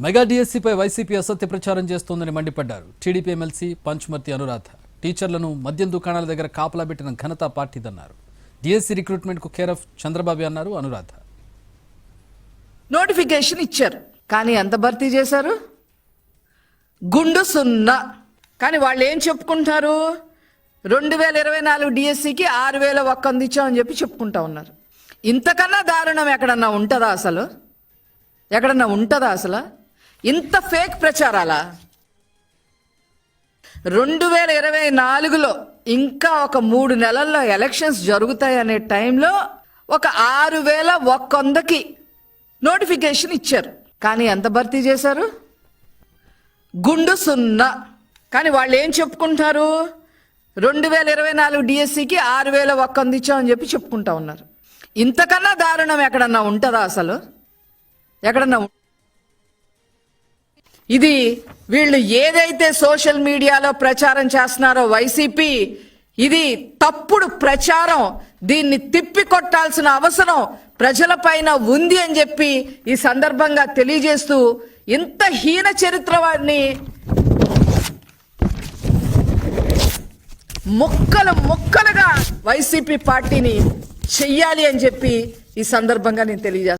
Mega డిఎస్సీపై YCP అసత్య ప్రచారం చేస్తోందని మండిపడ్డారు టీడీపీ ఎమ్మెల్సీ పంచుమర్తి అనురాధ. టీచర్లను మద్యం దుకాణాల దగ్గర కాపలా పెట్టిన ఘనత పార్టీదన్నారు. డిఎస్సీ రిక్రూట్మెంట్ కు కేర్ ఆఫ్ చంద్రబాబు అన్నారు అనురాధ. నోటిఫికేషన్ ఇచ్చారు కానీ ఎంత భర్తీ చేశారు? గుండు సున్నా. కానీ వాళ్ళు ఏం చెప్పుకుంటారు? 2024 డిఎస్సికి 6,000 ఇచ్చామని చెప్పి చెప్పుకుంటా ఉన్నారు. ఇంతకన్నా దారుణం ఎక్కడన్నా ఉంటుందా అసలు? ఎక్కడన్నా ఉంటుందా అసలు? ఇంత ఫేక్ ప్రచారాలా? 2024లో ఇంకా ఒక 3 నెలల్లో ఎలక్షన్స్ జరుగుతాయి అనే టైంలో ఒక 6,100కి నోటిఫికేషన్ ఇచ్చారు కానీ ఎంత భర్తీ చేశారు? గుండు సున్నా. కానీ వాళ్ళు ఏం చెప్పుకుంటారు? 2024 డిఎస్సికి 6,100 ఇచ్చామని చెప్పి చెప్పుకుంటా ఉన్నారు. ఇంతకన్నా దారుణం ఎక్కడన్నా ఉంటుందా అసలు? ఎక్కడన్నా? ఇది వీళ్ళు ఏదైతే సోషల్ మీడియాలో ప్రచారం చేస్తున్నారో వైసీపీ, ఇది తప్పుడు ప్రచారం. దీన్ని తిప్పికొట్టాల్సిన అవసరం ప్రజలపైన ఉంది అని చెప్పి ఈ సందర్భంగా తెలియజేస్తూ, ఇంత హీన చరిత్ర వారిని ముక్కలుగా వైసీపీ పార్టీని చెయ్యాలి అని చెప్పి ఈ సందర్భంగా నేను తెలియజేస్తాను.